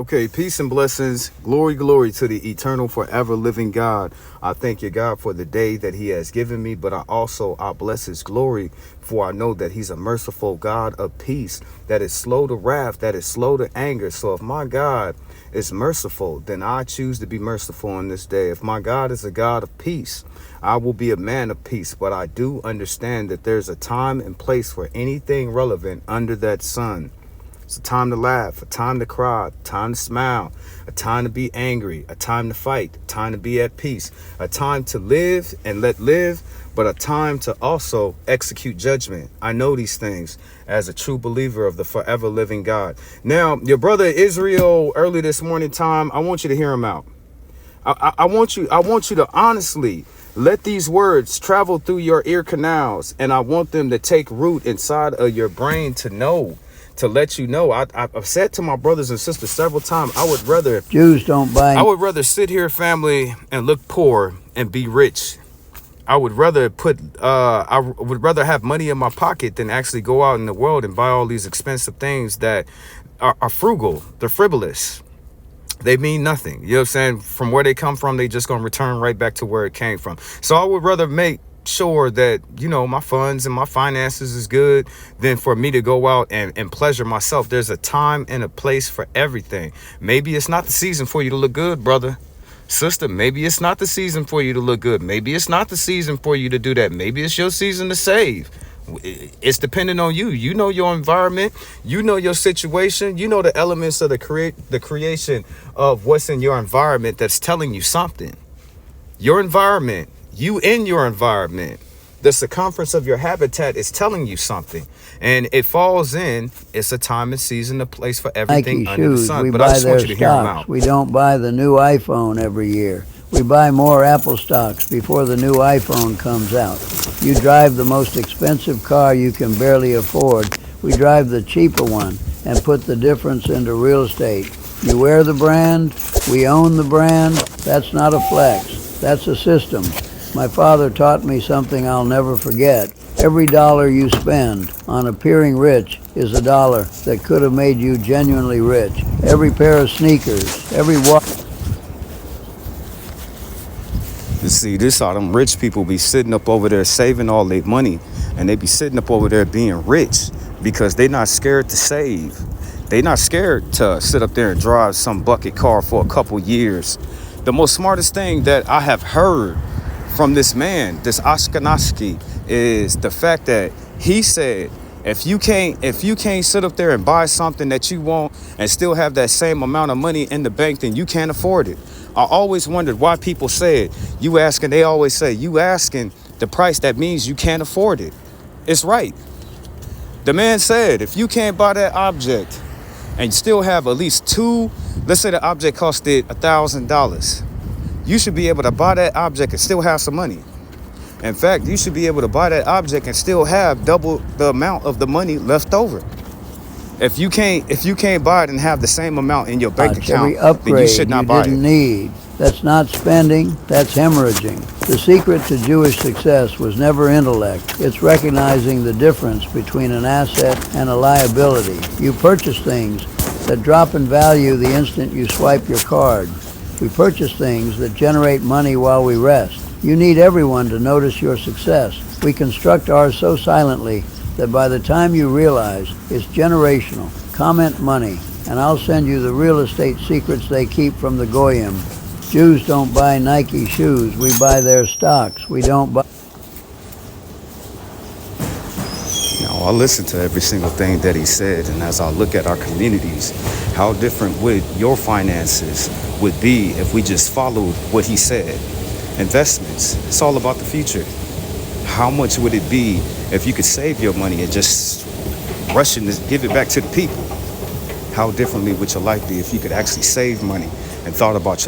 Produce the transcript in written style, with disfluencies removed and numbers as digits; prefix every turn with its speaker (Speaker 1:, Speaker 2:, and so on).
Speaker 1: Okay, peace and blessings. Glory, glory to the eternal, forever living God. I thank you, God, for the day that he has given me, but I bless his glory, for I know that he's a merciful God of peace, that is slow to wrath, that is slow to anger. So if my God is merciful, then I choose to be merciful on this day. If my God is a God of peace, I will be a man of peace. But I do understand that there's a time and place for anything relevant under that sun. It's a time to laugh, a time to cry, a time to smile, a time to be angry, a time to fight, a time to be at peace, a time to live and let live, but a time to also execute judgment. I know these things as a true believer of the forever living God. Now, your brother Israel, early this morning time, I want you to hear him out. I want you to honestly let these words travel through your ear canals, and I want them to take root inside of your brain to let you know. I've said to my brothers and sisters several times, I would rather
Speaker 2: Jews don't buy.
Speaker 1: I would rather sit here, family, and look poor and be rich. I would rather have money in my pocket than actually go out in the world and buy all these expensive things that are frugal. They're frivolous. They mean nothing. You know what I'm saying? From where they come from, they just gonna return right back to where it came from. So I would rather make sure that, my funds and my finances is good than for me to go out and pleasure myself. There's a time and a place for everything. Maybe it's not the season for you to look good, brother, sister. Maybe it's not the season for you to look good. Maybe it's not the season for you to do that. Maybe it's your season to save. It's dependent on you. You know your environment. You know your situation. You know the elements of the creation of what's in your environment that's telling you something. Your environment, you in your environment, the circumference of your habitat is telling you something. And it falls in, it's a time and season, a place for everything
Speaker 2: Nike
Speaker 1: under the
Speaker 2: shoes,
Speaker 1: sun.
Speaker 2: we
Speaker 1: But I
Speaker 2: buy
Speaker 1: just
Speaker 2: their
Speaker 1: want you to hear them
Speaker 2: stocks.
Speaker 1: out.
Speaker 2: We don't buy the new iPhone every year. We buy more Apple stocks before the new iPhone comes out. You drive the most expensive car you can barely afford. We drive the cheaper one and put the difference into real estate. You wear the brand, we own the brand. That's not a flex, that's a system. My father taught me something I'll never forget. Every dollar you spend on appearing rich is a dollar that could have made you genuinely rich. Every pair of sneakers, every watch.
Speaker 1: You see, this all them rich people be sitting up over there saving all their money, and they be sitting up over there being rich because they not scared to save. They not scared to sit up there and drive some bucket car for a couple years. The most smartest thing that I have heard from this man, this Ashkenazi, is the fact that he said, if you can't sit up there and buy something that you want and still have that same amount of money in the bank, then you can't afford it. I always wondered why people said, they always say, you asking the price, that means you can't afford it. It's right. The man said, if you can't buy that object and still have at least two, let's say the object costed $1,000, you should be able to buy that object and still have some money. In fact, you should be able to buy that object and still have double the amount of the money left over. If you can't buy it and have the same amount in your bank account,
Speaker 2: Every upgrade
Speaker 1: then you should not buy it.
Speaker 2: didn't need. That's not spending, that's hemorrhaging. The secret to Jewish success was never intellect. It's recognizing the difference between an asset and a liability. You purchase things that drop in value the instant you swipe your card. We purchase things that generate money while we rest. You need everyone to notice your success. We construct ours so silently that by the time you realize it's generational. Comment money, and I'll send you the real estate secrets they keep from the Goyim. Jews don't buy Nike shoes. We buy their stocks. We don't buy.
Speaker 1: I listen to every single thing that he said, and as I look at our communities, how different would your finances would be if we just followed what he said. Investments, it's all about the future. How much would it be if you could save your money and just rush and give it back to the people? How differently would your life be if you could actually save money and thought about your